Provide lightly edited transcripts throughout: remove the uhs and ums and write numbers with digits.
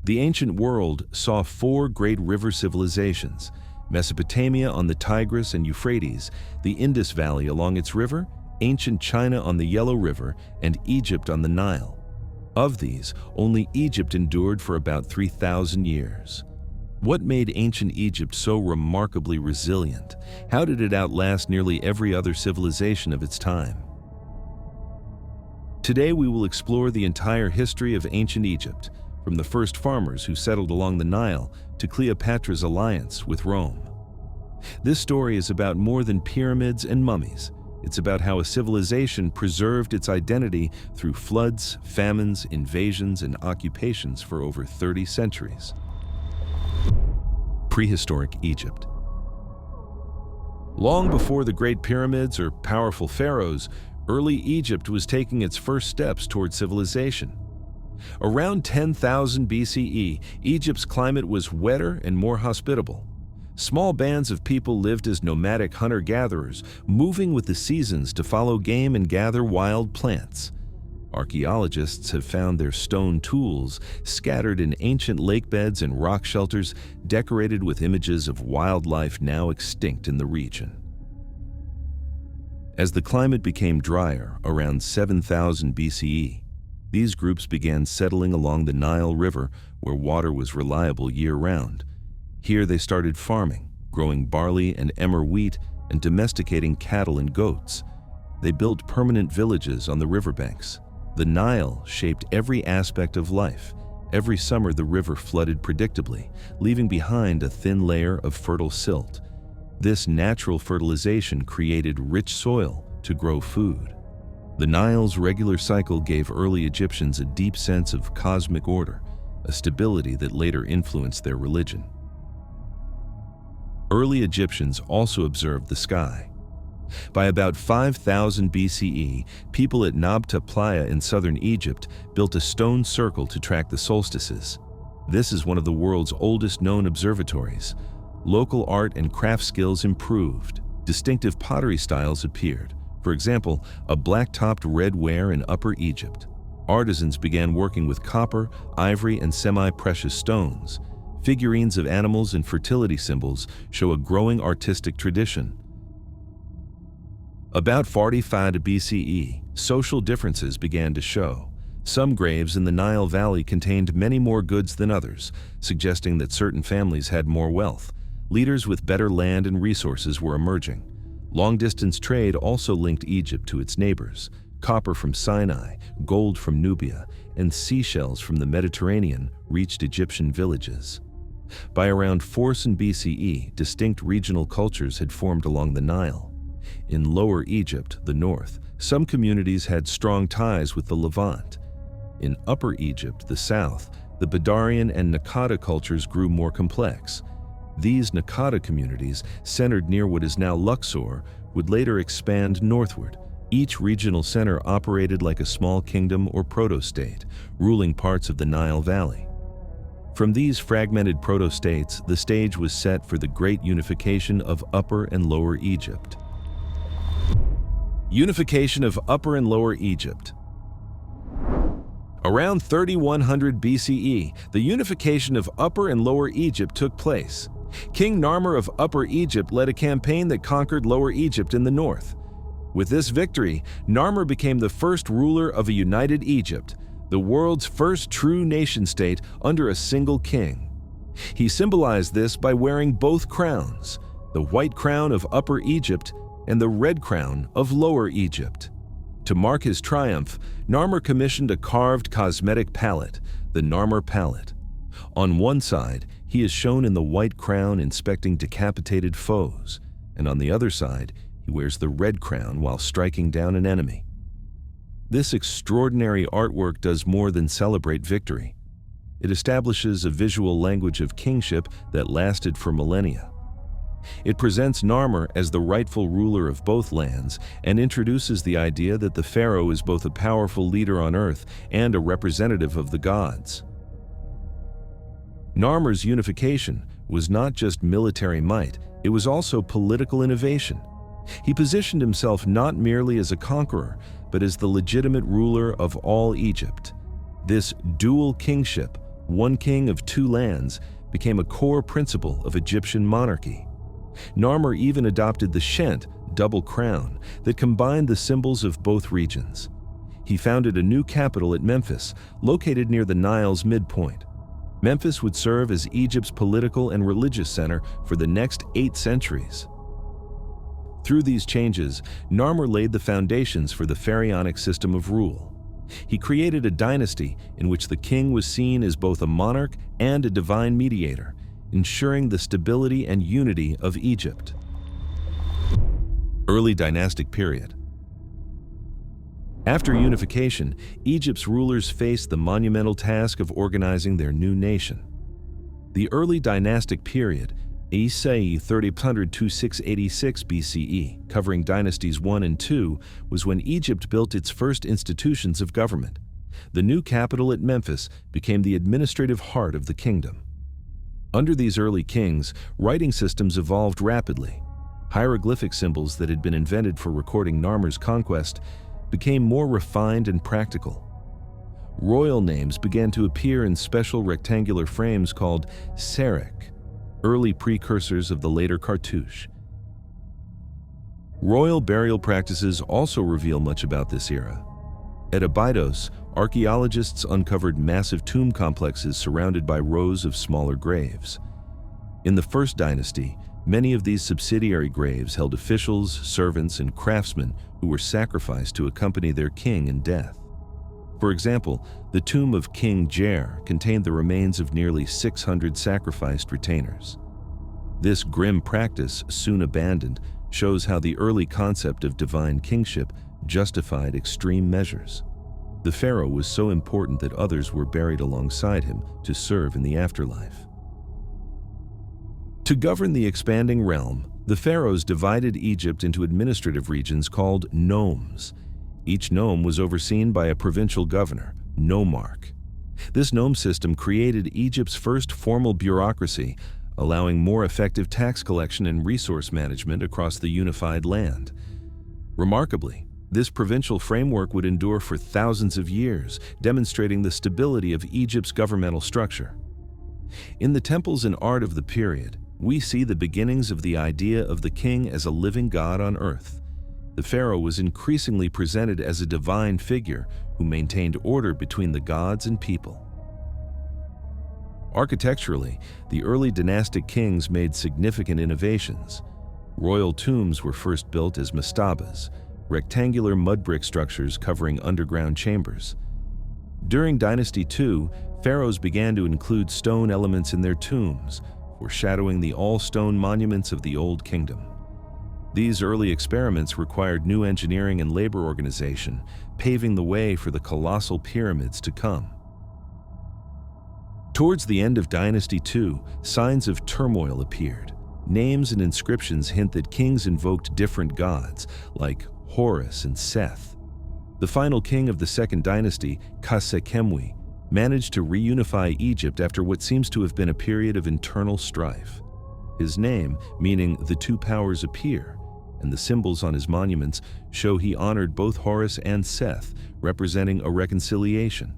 The ancient world saw four great river civilizations: Mesopotamia on the Tigris and Euphrates, the Indus Valley along its river, ancient China on the Yellow River, and Egypt on the Nile. Of these, only Egypt endured for about 3,000 years. What made ancient Egypt so remarkably resilient? How did it outlast nearly every other civilization of its time? Today we will explore the entire history of ancient Egypt, from the first farmers who settled along the Nile to Cleopatra's alliance with Rome. This story is about more than pyramids and mummies. It's about how a civilization preserved its identity through floods, famines, invasions, and occupations for over 30 centuries. Prehistoric Egypt. Long before the Great Pyramids or powerful pharaohs, early Egypt was taking its first steps toward civilization. Around 10,000 BCE, Egypt's climate was wetter and more hospitable. Small bands of people lived as nomadic hunter-gatherers, moving with the seasons to follow game and gather wild plants. Archaeologists have found their stone tools scattered in ancient lake beds and rock shelters decorated with images of wildlife now extinct in the region. As the climate became drier around 7,000 BCE, these groups began settling along the Nile River, where water was reliable year-round. Here they started farming, growing barley and emmer wheat, and domesticating cattle and goats. They built permanent villages on the riverbanks. The Nile shaped every aspect of life. Every summer the river flooded predictably, leaving behind a thin layer of fertile silt. This natural fertilization created rich soil to grow food. The Nile's regular cycle gave early Egyptians a deep sense of cosmic order, a stability that later influenced their religion. Early Egyptians also observed the sky. By about 5000 BCE, people at Nabta Playa in southern Egypt built a stone circle to track the solstices. This is one of the world's oldest known observatories. Local art and craft skills improved. Distinctive pottery styles appeared. For example, a black-topped red ware in Upper Egypt. Artisans began working with copper, ivory, and semi-precious stones. Figurines of animals and fertility symbols show a growing artistic tradition. About 45 BCE, social differences began to show. Some graves in the Nile Valley contained many more goods than others, suggesting that certain families had more wealth. Leaders with better land and resources were emerging. Long-distance trade also linked Egypt to its neighbors. Copper from Sinai, gold from Nubia, and seashells from the Mediterranean reached Egyptian villages. By around 400 BCE, distinct regional cultures had formed along the Nile. In Lower Egypt, the north, some communities had strong ties with the Levant. In Upper Egypt, the south, the Badarian and Naqada cultures grew more complex. These Naqada communities, centered near what is now Luxor, would later expand northward. Each regional center operated like a small kingdom or proto-state, ruling parts of the Nile Valley. From these fragmented proto-states, the stage was set for the great unification of Upper and Lower Egypt. Unification of Upper and Lower Egypt. Around 3100 BCE, the unification of Upper and Lower Egypt took place. King Narmer of Upper Egypt led a campaign that conquered Lower Egypt in the north. With this victory, Narmer became the first ruler of a united Egypt, the world's first true nation-state under a single king. He symbolized this by wearing both crowns, the white crown of Upper Egypt and the red crown of Lower Egypt. To mark his triumph, Narmer commissioned a carved cosmetic palette, the Narmer palette. On one side, he is shown in the white crown inspecting decapitated foes, and on the other side, he wears the red crown while striking down an enemy. This extraordinary artwork does more than celebrate victory. It establishes a visual language of kingship that lasted for millennia. It presents Narmer as the rightful ruler of both lands and introduces the idea that the pharaoh is both a powerful leader on earth and a representative of the gods. Narmer's unification was not just military might, it was also political innovation. He positioned himself not merely as a conqueror, but as the legitimate ruler of all Egypt. This dual kingship, one king of two lands became a core principle of Egyptian monarchy. Narmer even adopted the Shent double crown that combined the symbols of both regions. He founded a new capital at Memphis, located near the Nile's midpoint. Memphis would serve as Egypt's political and religious center for the next 8 centuries. Through these changes, Narmer laid the foundations for the pharaonic system of rule. He created a dynasty in which the king was seen as both a monarch and a divine mediator, ensuring the stability and unity of Egypt. Early dynastic period. After unification, Egypt's rulers faced the monumental task of organizing their new nation. The early dynastic period, Isai 3000 to 686 BCE, covering dynasties 1 and 2, was when Egypt built its first institutions of government. The new capital at Memphis became the administrative heart of the kingdom. Under these early kings, writing systems evolved rapidly. Hieroglyphic symbols that had been invented for recording Narmer's conquest became more refined and practical. Royal names began to appear in special rectangular frames called serek, early precursors of the later cartouche. Royal burial practices also reveal much about this era. At Abydos, archaeologists uncovered massive tomb complexes surrounded by rows of smaller graves. In the First Dynasty, many of these subsidiary graves held officials, servants, and craftsmen who were sacrificed to accompany their king in death. For example, the tomb of King Jer contained the remains of nearly 600 sacrificed retainers. This grim practice, soon abandoned, shows how the early concept of divine kingship justified extreme measures. The pharaoh was so important that others were buried alongside him to serve in the afterlife. To govern the expanding realm, the pharaohs divided Egypt into administrative regions called nomes. Each nome was overseen by a provincial governor, nomarch. This nome system created Egypt's first formal bureaucracy, allowing more effective tax collection and resource management across the unified land. Remarkably, this provincial framework would endure for thousands of years, demonstrating the stability of Egypt's governmental structure. In the temples and art of the period, we see the beginnings of the idea of the king as a living god on earth. The pharaoh was increasingly presented as a divine figure who maintained order between the gods and people. Architecturally, the early dynastic kings made significant innovations. Royal tombs were first built as mastabas, rectangular mud brick structures covering underground chambers. During Dynasty II, pharaohs began to include stone elements in their tombs, foreshadowing the all-stone monuments of the Old Kingdom. These early experiments required new engineering and labor organization, paving the way for the colossal pyramids to come. Towards the end of Dynasty II, signs of turmoil appeared. Names and inscriptions hint that kings invoked different gods, like Horus and Seth. The final king of the Second Dynasty, Khufu, managed to reunify Egypt after what seems to have been a period of internal strife. His name, meaning "the two powers appear," and the symbols on his monuments show he honored both Horus and Seth, representing a reconciliation.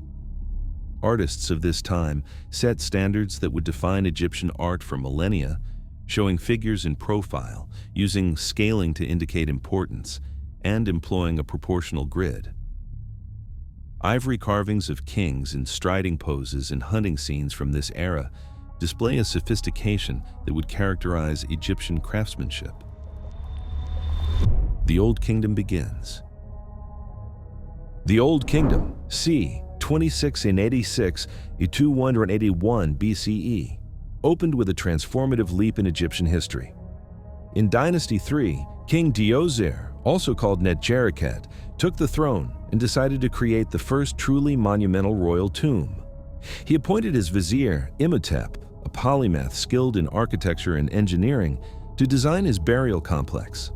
Artists of this time set standards that would define Egyptian art for millennia, showing figures in profile, using scaling to indicate importance, and employing a proportional grid. Ivory carvings of kings in striding poses and hunting scenes from this era display a sophistication that would characterize Egyptian craftsmanship. The Old Kingdom begins. The Old Kingdom, c. 2686 to 281 BCE, opened with a transformative leap in Egyptian history. In Dynasty III, King Djoser, also called Netjerikhet, took the throne and decided to create the first truly monumental royal tomb. He appointed his vizier, Imhotep, a polymath skilled in architecture and engineering, to design his burial complex.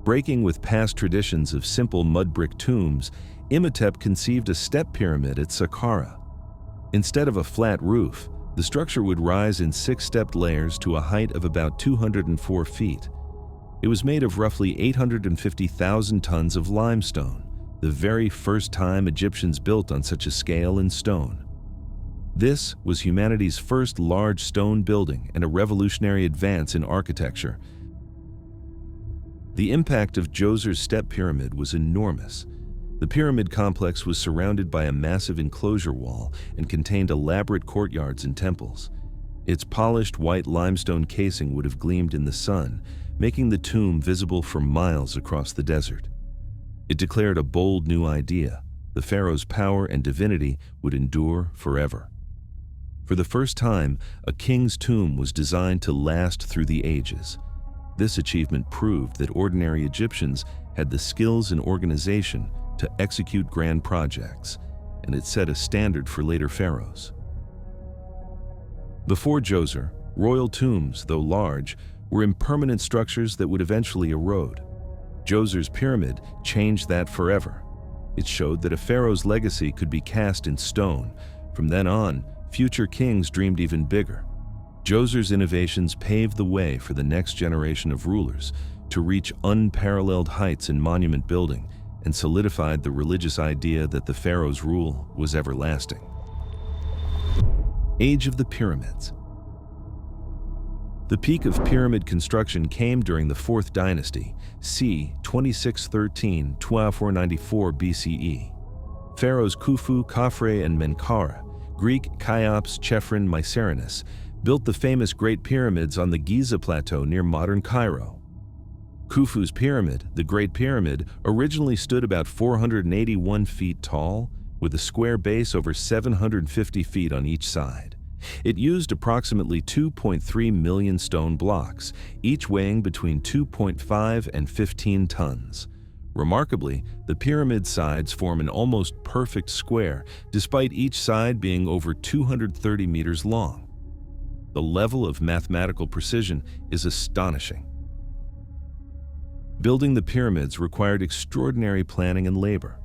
Breaking with past traditions of simple mud brick tombs, Imhotep conceived a step pyramid at Saqqara. Instead of a flat roof, the structure would rise in 6-stepped layers to a height of about 204 feet. It was made of roughly 850,000 tons of limestone, the very first time Egyptians built on such a scale in stone. This was humanity's first large stone building and a revolutionary advance in architecture. The impact of Djoser's step pyramid was enormous. The pyramid complex was surrounded by a massive enclosure wall and contained elaborate courtyards and temples. Its polished white limestone casing would have gleamed in the sun, making the tomb visible for miles across the desert. It declared a bold new idea: the pharaoh's power and divinity would endure forever. For the first time, a king's tomb was designed to last through the ages. This achievement proved that ordinary Egyptians had the skills and organization to execute grand projects, and it set a standard for later pharaohs. Before Djoser, royal tombs, though large, were impermanent structures that would eventually erode. Djoser's pyramid changed that forever. It showed that a pharaoh's legacy could be cast in stone. From then on, future kings dreamed even bigger. Djoser's innovations paved the way for the next generation of rulers to reach unparalleled heights in monument building and solidified the religious idea that the pharaoh's rule was everlasting. Age of the Pyramids. The peak of pyramid construction came during the 4th dynasty, c. 2613–1294 BCE. Pharaohs Khufu, Khafre, and Menkaure, Greek Cheops, Chephren, Mycerinus, built the famous Great Pyramids on the Giza Plateau near modern Cairo. Khufu's pyramid, the Great Pyramid, originally stood about 481 feet tall, with a square base over 750 feet on each side. It used approximately 2.3 million stone blocks, each weighing between 2.5 and 15 tons. Remarkably, the pyramid sides form an almost perfect square, despite each side being over 230 meters long. The level of mathematical precision is astonishing. Building the pyramids required extraordinary planning and labor.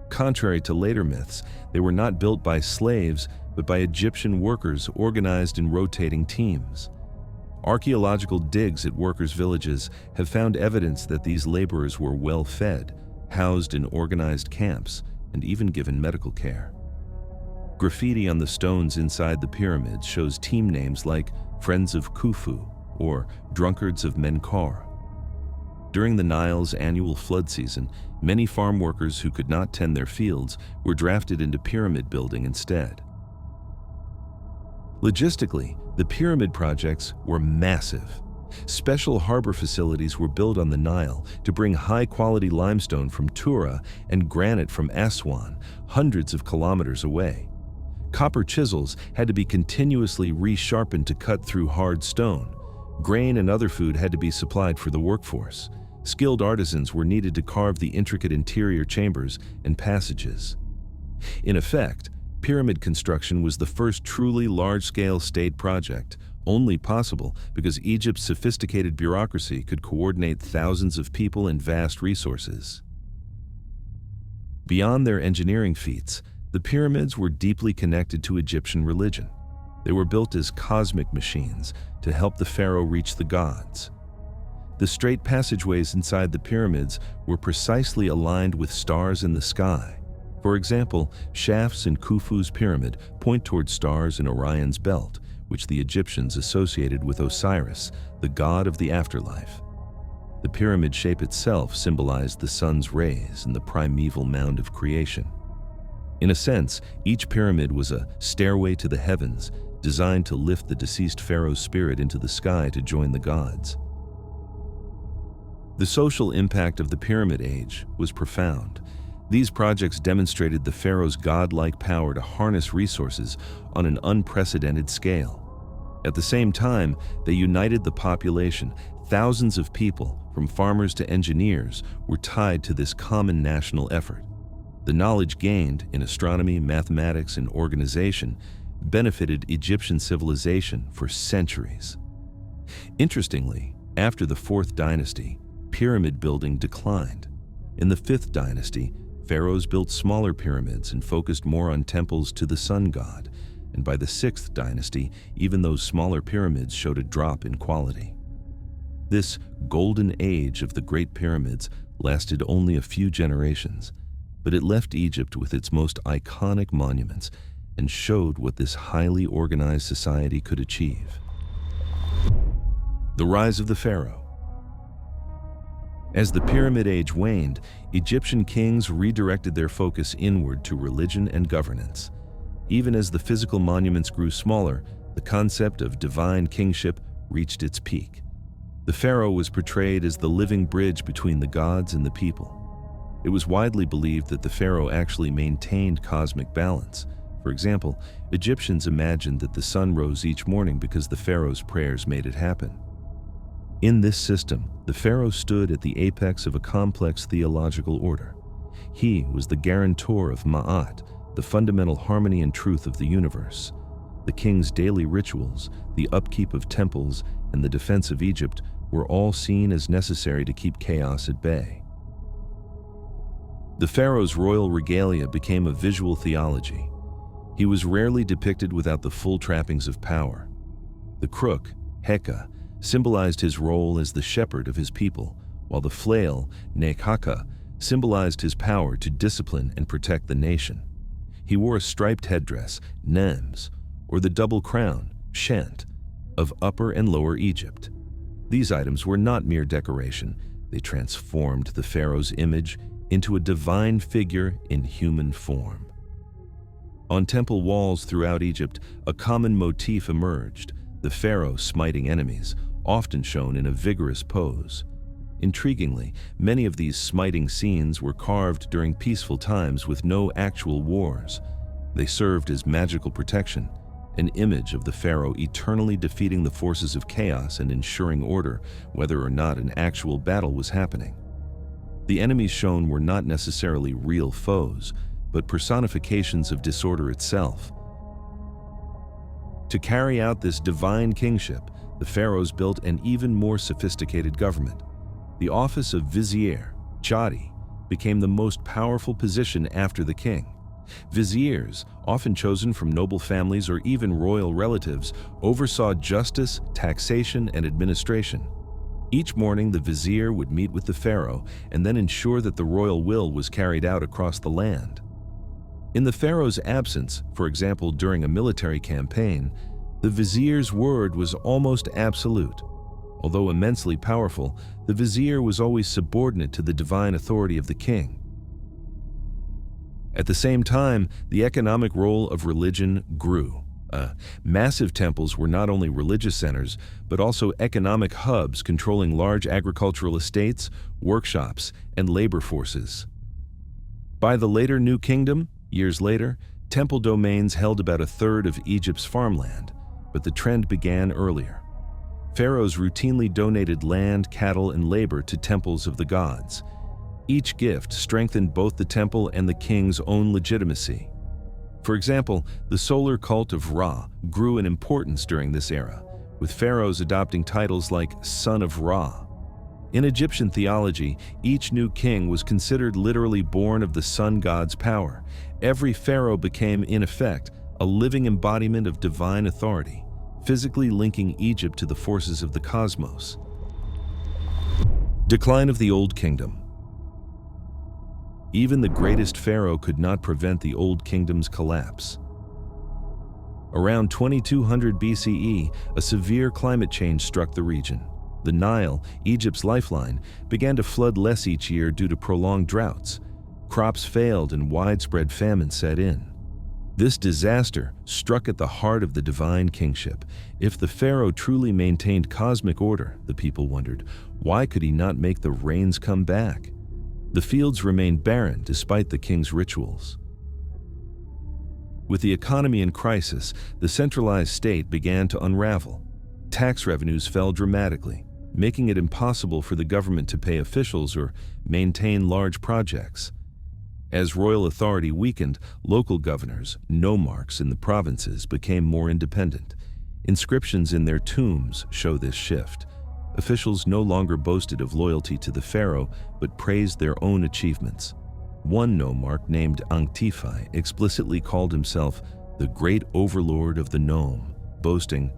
Contrary to later myths, they were not built by slaves, but by Egyptian workers organized in rotating teams. Archaeological digs at workers' villages have found evidence that these laborers were well fed, housed in organized camps, and even given medical care. Graffiti on the stones inside the pyramids shows team names like Friends of Khufu or Drunkards of Menkaure. During the Nile's annual flood season, many farm workers who could not tend their fields were drafted into pyramid building instead. Logistically, the pyramid projects were massive. Special harbor facilities were built on the Nile to bring high-quality limestone from Tura and granite from Aswan, hundreds of kilometers away. Copper chisels had to be continuously resharpened to cut through hard stone. Grain and other food had to be supplied for the workforce. Skilled artisans were needed to carve the intricate interior chambers and passages. In effect, pyramid construction was the first truly large-scale state project, only possible because Egypt's sophisticated bureaucracy could coordinate thousands of people and vast resources. Beyond their engineering feats, the pyramids were deeply connected to Egyptian religion. They were built as cosmic machines to help the pharaoh reach the gods. The straight passageways inside the pyramids were precisely aligned with stars in the sky. For example, shafts in Khufu's pyramid point toward stars in Orion's belt, which the Egyptians associated with Osiris, the god of the afterlife. The pyramid shape itself symbolized the sun's rays and the primeval mound of creation. In a sense, each pyramid was a stairway to the heavens, designed to lift the deceased pharaoh's spirit into the sky to join the gods. The social impact of the Pyramid Age was profound. These projects demonstrated the pharaoh's godlike power to harness resources on an unprecedented scale. At the same time, they united the population. Thousands of people, from farmers to engineers, were tied to this common national effort. The knowledge gained in astronomy, mathematics, and organization benefited Egyptian civilization for centuries. Interestingly, after the 4th dynasty, pyramid building declined. In the 5th dynasty, pharaohs built smaller pyramids and focused more on temples to the sun god, and by the 6th dynasty, even those smaller pyramids showed a drop in quality. This golden age of the Great Pyramids lasted only a few generations, but it left Egypt with its most iconic monuments and showed what this highly organized society could achieve. The rise of the pharaoh. As the Pyramid Age waned, Egyptian kings redirected their focus inward to religion and governance. Even as the physical monuments grew smaller, the concept of divine kingship reached its peak. The pharaoh was portrayed as the living bridge between the gods and the people. It was widely believed that the pharaoh actually maintained cosmic balance. For example, Egyptians imagined that the sun rose each morning because the pharaoh's prayers made it happen. In this system, the pharaoh stood at the apex of a complex theological order. He was the guarantor of Ma'at, the fundamental harmony and truth of the universe. The king's daily rituals, the upkeep of temples, and the defense of Egypt were all seen as necessary to keep chaos at bay. The pharaoh's royal regalia became a visual theology. He was rarely depicted without the full trappings of power. The crook, Heka, symbolized his role as the shepherd of his people, while the flail, Nekhaka, symbolized his power to discipline and protect the nation. He wore a striped headdress, Nems, or the double crown, Shent, of Upper and Lower Egypt. These items were not mere decoration. They transformed the pharaoh's image into a divine figure in human form. On temple walls throughout Egypt, a common motif emerged, the pharaoh smiting enemies, often shown in a vigorous pose. Intriguingly, many of these smiting scenes were carved during peaceful times with no actual wars. They served as magical protection, an image of the pharaoh eternally defeating the forces of chaos and ensuring order, whether or not an actual battle was happening. The enemies shown were not necessarily real foes, but personifications of disorder itself. To carry out this divine kingship, the pharaohs built an even more sophisticated government. The office of vizier, Jadi, became the most powerful position after the king. Viziers, often chosen from noble families or even royal relatives, oversaw justice, taxation, and administration. Each morning, the vizier would meet with the pharaoh and then ensure that the royal will was carried out across the land. In the pharaoh's absence, for example during a military campaign, the vizier's word was almost absolute. Although immensely powerful, the vizier was always subordinate to the divine authority of the king. At the same time, the economic role of religion grew. Massive temples were not only religious centers, but also economic hubs controlling large agricultural estates, workshops, and labor forces. By the later New Kingdom, years later, temple domains held about a third of Egypt's farmland, but the trend began earlier. Pharaohs routinely donated land, cattle, and labor to temples of the gods. Each gift strengthened both the temple and the king's own legitimacy. For example, the solar cult of Ra grew in importance during this era, with pharaohs adopting titles like Son of Ra. In Egyptian theology, each new king was considered literally born of the sun god's power. Every pharaoh became, in effect, a living embodiment of divine authority, physically linking Egypt to the forces of the cosmos. Decline of the Old Kingdom. Even the greatest pharaoh could not prevent the Old Kingdom's collapse. Around 2200 BCE, a severe climate change struck the region. The Nile, Egypt's lifeline, began to flood less each year due to prolonged droughts. Crops failed and widespread famine set in. This disaster struck at the heart of the divine kingship. If the pharaoh truly maintained cosmic order, the people wondered, why could he not make the rains come back? The fields remained barren despite the king's rituals. With the economy in crisis, the centralized state began to unravel. Tax revenues fell dramatically, making it impossible for the government to pay officials or maintain large projects. As royal authority weakened, local governors, nomarchs in the provinces, became more independent. Inscriptions in their tombs show this shift. Officials no longer boasted of loyalty to the pharaoh, but praised their own achievements. One nomarch named Antiphai explicitly called himself the great overlord of the nome, boasting,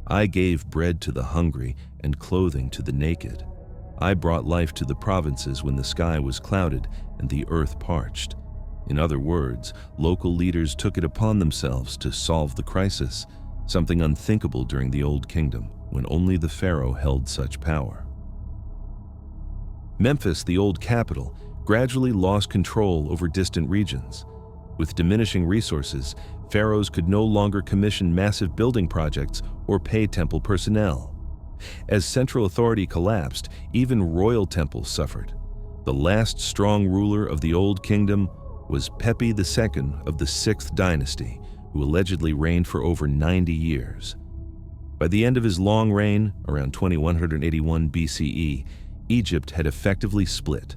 "I gave bread to the hungry and clothing to the naked. I brought life to the provinces when the sky was clouded and the earth parched." In other words, local leaders took it upon themselves to solve the crisis, something unthinkable during the Old Kingdom, when only the pharaoh held such power. Memphis, the old capital, gradually lost control over distant regions. With diminishing resources, pharaohs could no longer commission massive building projects or pay temple personnel. As central authority collapsed, even royal temples suffered. The last strong ruler of the Old Kingdom was Pepi II of the 6th dynasty, who allegedly reigned for over 90 years. By the end of his long reign, around 2181 BCE, Egypt had effectively split.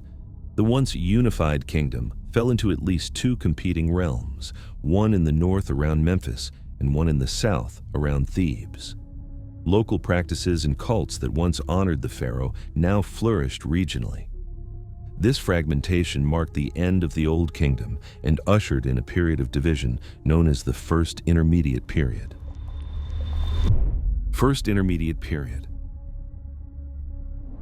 The once unified kingdom fell into at least two competing realms, one in the north around Memphis and one in the south around Thebes. Local practices and cults that once honored the pharaoh now flourished regionally. This fragmentation marked the end of the Old Kingdom and ushered in a period of division known as the First Intermediate Period. First Intermediate Period.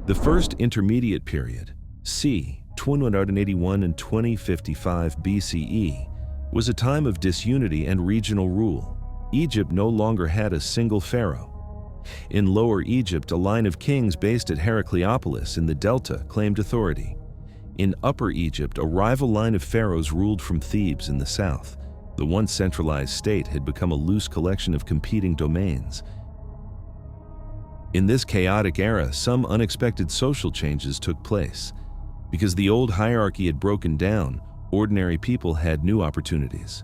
The First Intermediate Period, c. 2181 and 2055 BCE, was a time of disunity and regional rule. Egypt no longer had a single pharaoh. In Lower Egypt, a line of kings based at Heracleopolis in the Delta claimed authority. In Upper Egypt, a rival line of pharaohs ruled from Thebes in the south. The once centralized state had become a loose collection of competing domains. In this chaotic era, some unexpected social changes took place. Because the old hierarchy had broken down, ordinary people had new opportunities.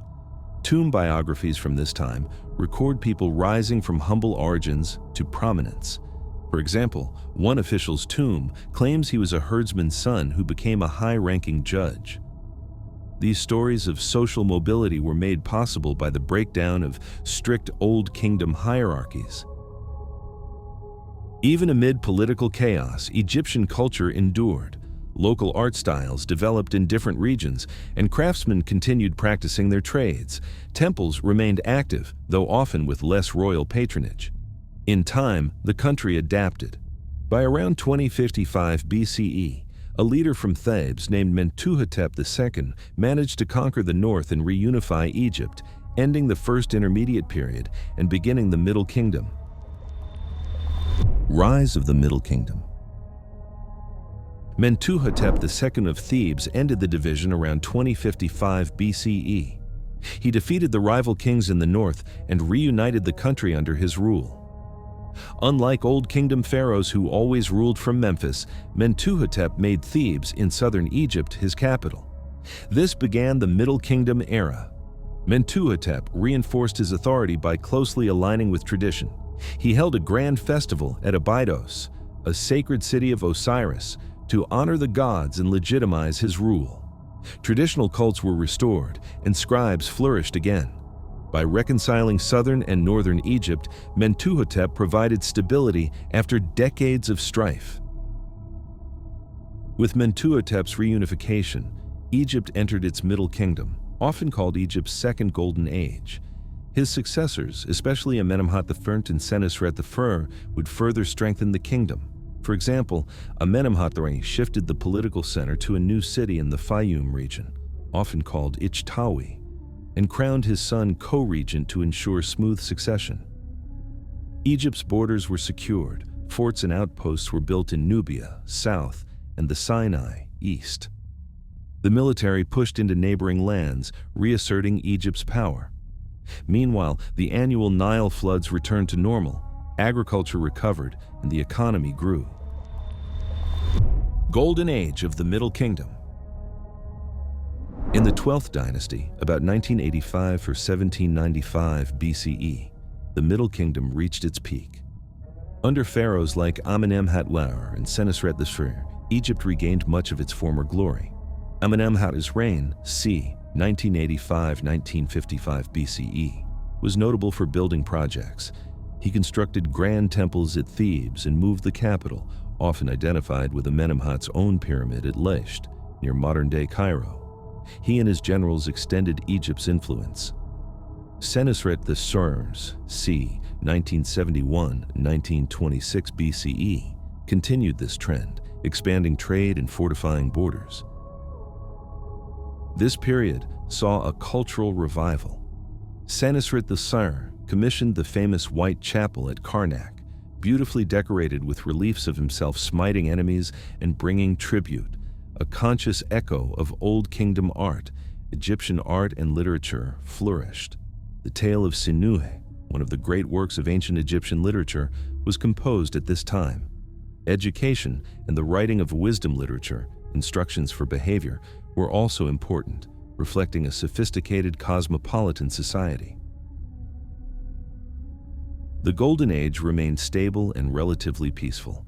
Tomb biographies from this time record people rising from humble origins to prominence. For example, one official's tomb claims he was a herdsman's son who became a high-ranking judge. These stories of social mobility were made possible by the breakdown of strict Old Kingdom hierarchies. Even amid political chaos, Egyptian culture endured. Local art styles developed in different regions, and craftsmen continued practicing their trades. Temples remained active, though often with less royal patronage. In time, the country adapted. By around 2055 BCE, a leader from Thebes named Mentuhotep II managed to conquer the north and reunify Egypt, ending the First Intermediate Period and beginning the Middle Kingdom. Rise of the Middle Kingdom. Mentuhotep II of Thebes ended the division around 2055 BCE. He defeated the rival kings in the north and reunited the country under his rule. Unlike Old Kingdom pharaohs who always ruled from Memphis, Mentuhotep made Thebes in southern Egypt his capital. This began the Middle Kingdom era. Mentuhotep reinforced his authority by closely aligning with tradition. He held a grand festival at Abydos, a sacred city of Osiris, to honor the gods and legitimize his rule. Traditional cults were restored, and scribes flourished again. By reconciling southern and northern Egypt, Mentuhotep provided stability after decades of strife. With Mentuhotep's reunification, Egypt entered its Middle Kingdom, often called Egypt's Second Golden Age. His successors, especially Amenemhat I and Senusret I, would further strengthen the kingdom. For example, Amenemhat III shifted the political center to a new city in the Fayum region, often called Ichtawi, and crowned his son co-regent to ensure smooth succession. Egypt's borders were secured, forts and outposts were built in Nubia, south, and the Sinai, east. The military pushed into neighboring lands, reasserting Egypt's power. Meanwhile, the annual Nile floods returned to normal, agriculture recovered, and the economy grew. Golden Age of the Middle Kingdom. In the 12th dynasty, about 1985 or 1795 BCE, the Middle Kingdom reached its peak. Under pharaohs like Amenemhat II and Senusret I, Egypt regained much of its former glory. Amenemhat's reign, c. 1985-1955 BCE, was notable for building projects. He constructed grand temples at Thebes and moved the capital, often identified with Amenemhat's own pyramid at Lesht, near modern-day Cairo. He and his generals extended Egypt's influence. Senusret I, c. 1971-1926 BCE, continued this trend, expanding trade and fortifying borders. This period, saw a cultural revival. Senusret III commissioned the famous White Chapel at Karnak, beautifully decorated with reliefs of himself smiting enemies and bringing tribute, a conscious echo of Old Kingdom art. Egyptian art and literature flourished. The Tale of Sinuhe, one of the great works of ancient Egyptian literature, was composed at this time. Education and the writing of wisdom literature, instructions for behavior, were also important, reflecting a sophisticated cosmopolitan society. The Golden Age remained stable and relatively peaceful.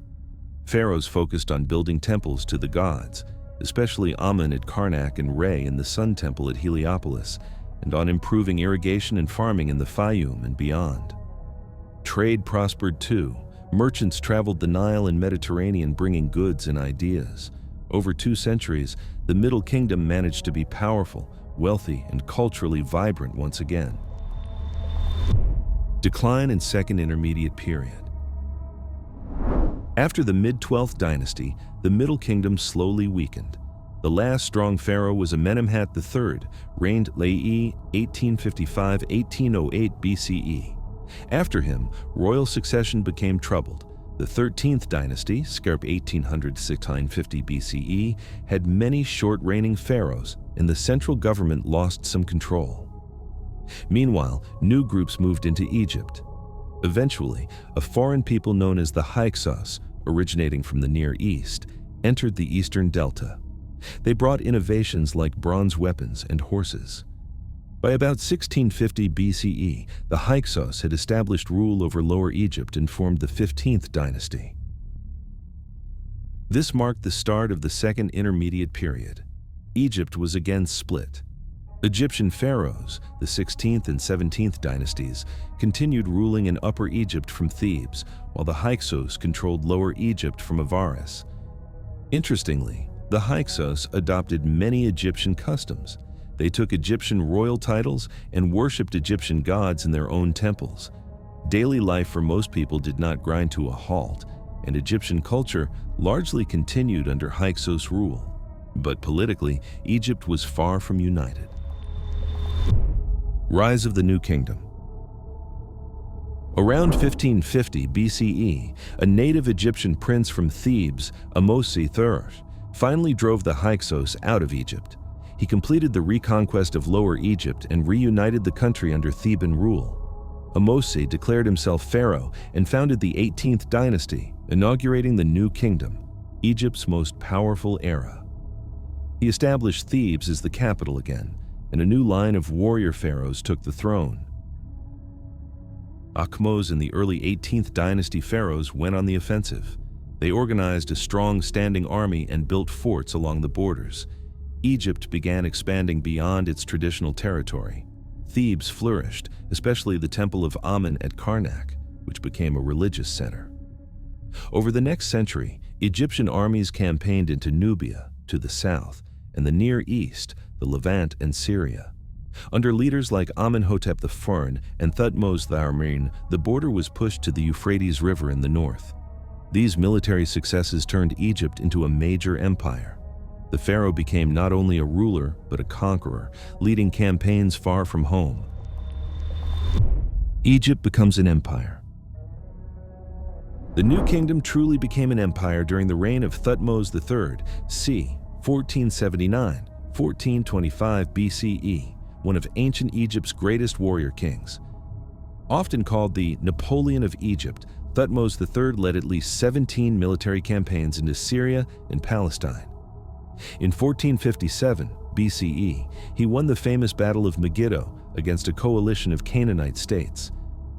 Pharaohs focused on building temples to the gods, especially Amun at Karnak and Re in the Sun Temple at Heliopolis, and on improving irrigation and farming in the Fayum and beyond. Trade prospered too. Merchants traveled the Nile and Mediterranean bringing goods and ideas. Over 2 centuries, the Middle Kingdom managed to be powerful, wealthy, and culturally vibrant once again. Decline in Second Intermediate Period. After the mid-12th dynasty, the Middle Kingdom slowly weakened. The last strong pharaoh was Amenemhat III, reigned Lai 1855–1808 BCE. After him, royal succession became troubled. The 13th dynasty, Scarp 1800–1650 BCE, had many short-reigning pharaohs, and the central government lost some control. Meanwhile, new groups moved into Egypt. Eventually, a foreign people known as the Hyksos, originating from the Near East, entered the eastern delta. They brought innovations like bronze weapons and horses. By about 1650 BCE, the Hyksos had established rule over Lower Egypt and formed the 15th dynasty. This marked the start of the Second Intermediate Period. Egypt was again split. Egyptian pharaohs, the 16th and 17th dynasties, continued ruling in Upper Egypt from Thebes, while the Hyksos controlled Lower Egypt from Avaris. Interestingly, the Hyksos adopted many Egyptian customs. They took Egyptian royal titles and worshipped Egyptian gods in their own temples. Daily life for most people did not grind to a halt, and Egyptian culture largely continued under Hyksos rule. But politically, Egypt was far from united. Rise of the New Kingdom. Around 1550 BCE, a native Egyptian prince from Thebes, Ahmose III, finally drove the Hyksos out of Egypt. He completed the reconquest of Lower Egypt and reunited the country under Theban rule. Ahmose declared himself pharaoh and founded the 18th dynasty, inaugurating the New Kingdom, Egypt's most powerful era. He established Thebes as the capital again, and a new line of warrior pharaohs took the throne. Akhmos and the early 18th dynasty pharaohs went on the offensive. They organized a strong standing army and built forts along the borders. Egypt began expanding beyond its traditional territory. Thebes flourished, especially the Temple of Amun at Karnak, which became a religious center. Over the next century, Egyptian armies campaigned into Nubia, to the south, and the Near East, the Levant and Syria. Under leaders like Amenhotep IV and Thutmose I, the border was pushed to the Euphrates River in the north. These military successes turned Egypt into a major empire. The pharaoh became not only a ruler, but a conqueror, leading campaigns far from home. Egypt becomes an empire. The New Kingdom truly became an empire during the reign of Thutmose III, c. 1479–1425 BCE, one of ancient Egypt's greatest warrior kings. Often called the Napoleon of Egypt, Thutmose III led at least 17 military campaigns into Syria and Palestine. In 1457 BCE, he won the famous Battle of Megiddo against a coalition of Canaanite states.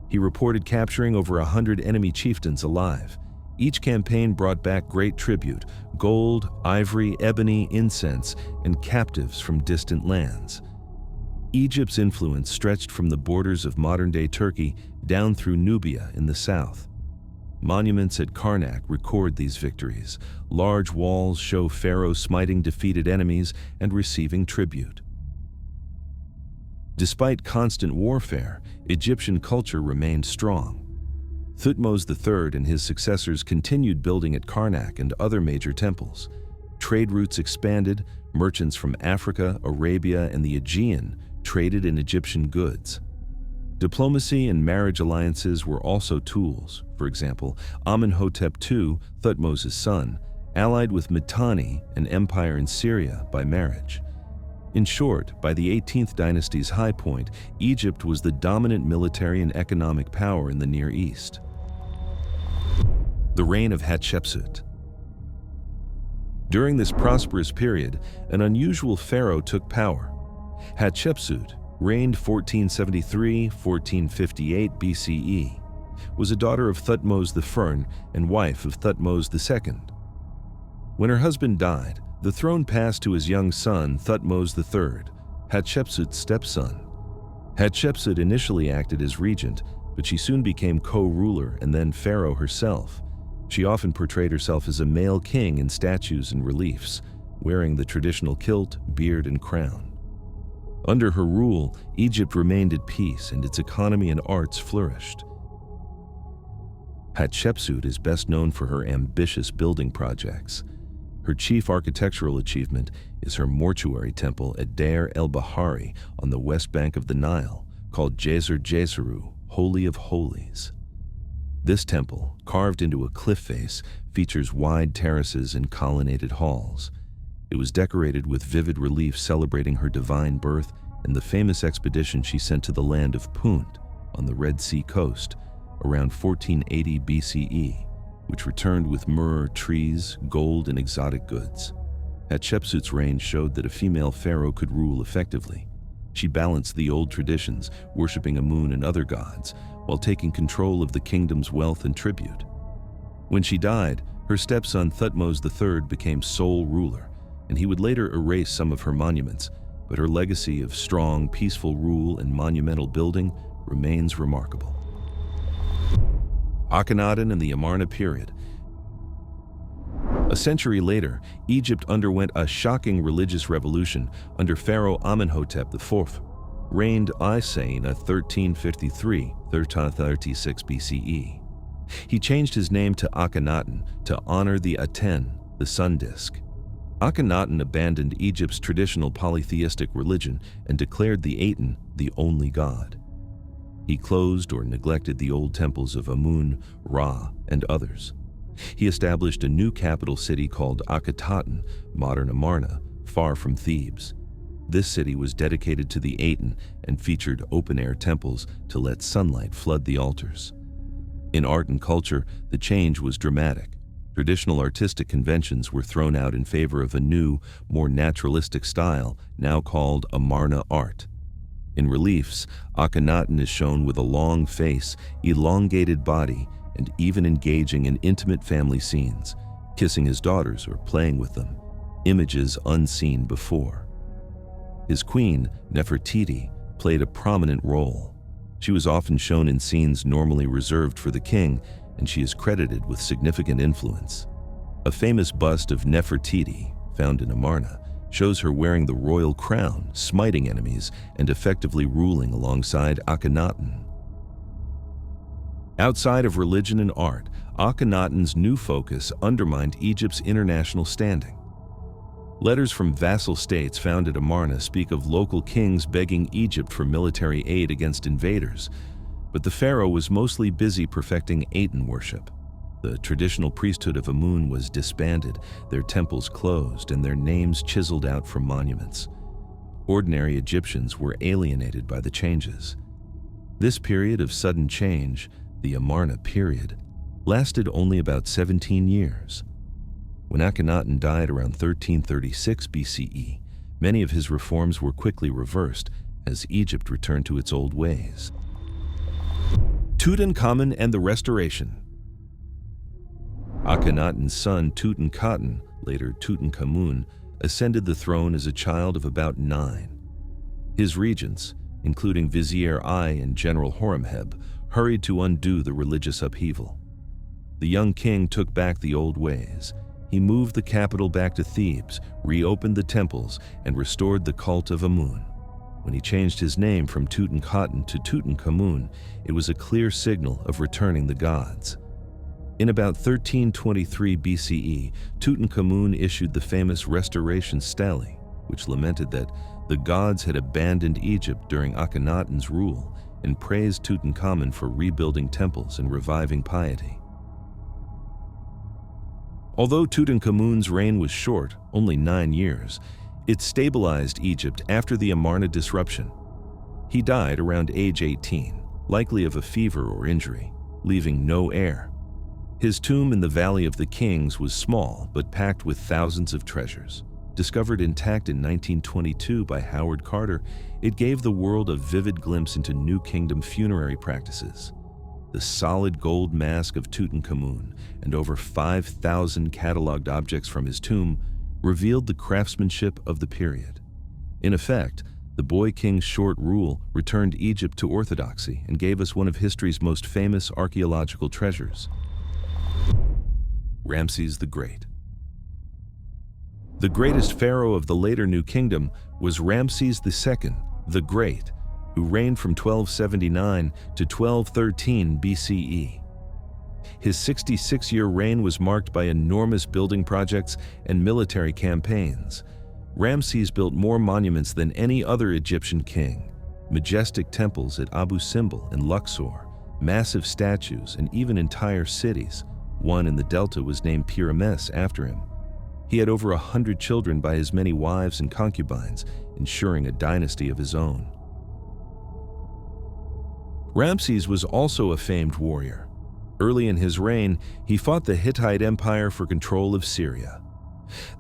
He reported capturing over 100 enemy chieftains alive. Each campaign brought back great tribute: gold, ivory, ebony, incense, and captives from distant lands. Egypt's influence stretched from the borders of modern-day Turkey down through Nubia in the south. Monuments at Karnak record these victories. Large walls show pharaohs smiting defeated enemies and receiving tribute. Despite constant warfare, Egyptian culture remained strong. Thutmose III and his successors continued building at Karnak and other major temples. Trade routes expanded. Merchants from Africa, Arabia, and the Aegean traded in Egyptian goods. Diplomacy and marriage alliances were also tools. For example, Amenhotep II, Thutmose' son, allied with Mitanni, an empire in Syria, by marriage. In short, by the 18th dynasty's high point, Egypt was the dominant military and economic power in the Near East. The Reign of Hatshepsut. During this prosperous period, an unusual pharaoh took power. Hatshepsut, reigned 1473–1458 BCE, was a daughter of Thutmose I and wife of Thutmose II. When her husband died, the throne passed to his young son, Thutmose III, Hatshepsut's stepson. Hatshepsut initially acted as regent, but she soon became co-ruler and then pharaoh herself. She often portrayed herself as a male king in statues and reliefs, wearing the traditional kilt, beard, and crown. Under her rule, Egypt remained at peace and its economy and arts flourished. Hatshepsut is best known for her ambitious building projects. Her chief architectural achievement is her mortuary temple at Deir el-Bahari on the west bank of the Nile, called Djeser Djeseru, Holy of Holies. This temple, carved into a cliff face, features wide terraces and colonnaded halls. It was decorated with vivid reliefs celebrating her divine birth and the famous expedition she sent to the land of Punt on the Red Sea coast around 1480 BCE, which returned with myrrh, trees, gold, and exotic goods. Hatshepsut's reign showed that a female pharaoh could rule effectively. She balanced the old traditions, worshipping Amun and other gods, while taking control of the kingdom's wealth and tribute. When she died, her stepson Thutmose III became sole ruler, and he would later erase some of her monuments, but her legacy of strong, peaceful rule and monumental building remains remarkable. Akhenaten and the Amarna period. A century later, Egypt underwent a shocking religious revolution under Pharaoh Amenhotep IV, reigned Isena 1353–1336 BCE. He changed his name to Akhenaten to honor the Aten, the sun disk. Akhenaten abandoned Egypt's traditional polytheistic religion and declared the Aten the only god. He closed or neglected the old temples of Amun, Ra, and others. He established a new capital city called Akhenaten, modern Amarna, far from Thebes. This city was dedicated to the Aten and featured open-air temples to let sunlight flood the altars. In art and culture, the change was dramatic. Traditional artistic conventions were thrown out in favor of a new, more naturalistic style, now called Amarna art. In reliefs, Akhenaten is shown with a long face, elongated body, and even engaging in intimate family scenes, kissing his daughters or playing with them, images unseen before. His queen, Nefertiti, played a prominent role. She was often shown in scenes normally reserved for the king, and she is credited with significant influence. A famous bust of Nefertiti, found in Amarna, shows her wearing the royal crown, smiting enemies, and effectively ruling alongside Akhenaten. Outside of religion and art, Akhenaten's new focus undermined Egypt's international standing. Letters from vassal states found at Amarna speak of local kings begging Egypt for military aid against invaders, but the pharaoh was mostly busy perfecting Aten worship. The traditional priesthood of Amun was disbanded, their temples closed, and their names chiseled out from monuments. Ordinary Egyptians were alienated by the changes. This period of sudden change, the Amarna period, lasted only about 17 years. When Akhenaten died around 1336 BCE, many of his reforms were quickly reversed as Egypt returned to its old ways. Tutankhamun and the Restoration. Akhenaten's son Tutankhaten, later Tutankhamun, ascended the throne as a child of about 9. His regents, including Vizier I and General Horemheb, hurried to undo the religious upheaval. The young king took back the old ways. He moved the capital back to Thebes, reopened the temples, and restored the cult of Amun. When he changed his name from Tutankhaten to Tutankhamun, it was a clear signal of returning the gods. In about 1323 BCE, Tutankhamun issued the famous Restoration Stele, which lamented that the gods had abandoned Egypt during Akhenaten's rule and praised Tutankhamun for rebuilding temples and reviving piety. Although Tutankhamun's reign was short, only 9 years, it stabilized Egypt after the Amarna disruption. He died around age 18, likely of a fever or injury, leaving no heir. His tomb in the Valley of the Kings was small but packed with thousands of treasures. Discovered intact in 1922 by Howard Carter, it gave the world a vivid glimpse into New Kingdom funerary practices. The solid gold mask of Tutankhamun and over 5,000 catalogued objects from his tomb revealed the craftsmanship of the period. In effect, the boy king's short rule returned Egypt to orthodoxy and gave us one of history's most famous archaeological treasures. Ramses the Great. The greatest pharaoh of the later New Kingdom was Ramses II the Great, who reigned from 1279 to 1213 BCE. His 66-year reign was marked by enormous building projects and military campaigns. Ramses built more monuments than any other Egyptian king: majestic temples at Abu Simbel and Luxor, massive statues, and even entire cities. One in the Delta was named Pyramus after him. He had over 100 children by his many wives and concubines, ensuring a dynasty of his own. Ramses was also a famed warrior. Early in his reign, he fought the Hittite Empire for control of Syria.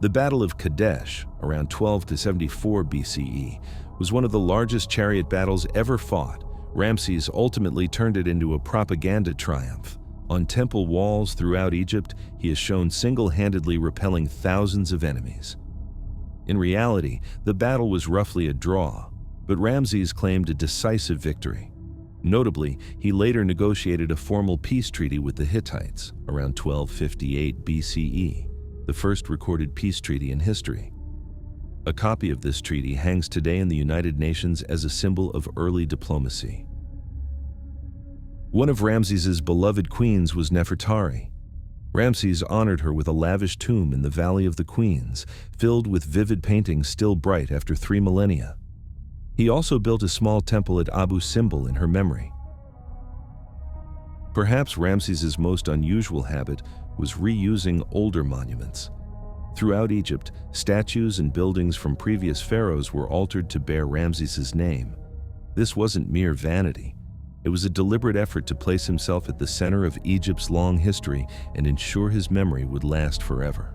The Battle of Kadesh, around 12 to 74 BCE, was one of the largest chariot battles ever fought. Ramses ultimately turned it into a propaganda triumph. On temple walls throughout Egypt, he is shown single-handedly repelling thousands of enemies. In reality, the battle was roughly a draw, but Ramses claimed a decisive victory. Notably, he later negotiated a formal peace treaty with the Hittites around 1258 BCE, the first recorded peace treaty in history. A copy of this treaty hangs today in the United Nations as a symbol of early diplomacy. One of Ramses's beloved queens was Nefertari. Ramses honored her with a lavish tomb in the Valley of the Queens, filled with vivid paintings still bright after 3 millennia. He also built a small temple at Abu Simbel in her memory. Perhaps Ramses's most unusual habit was reusing older monuments. Throughout Egypt, statues and buildings from previous pharaohs were altered to bear Ramses's name. This wasn't mere vanity. It was a deliberate effort to place himself at the center of Egypt's long history and ensure his memory would last forever.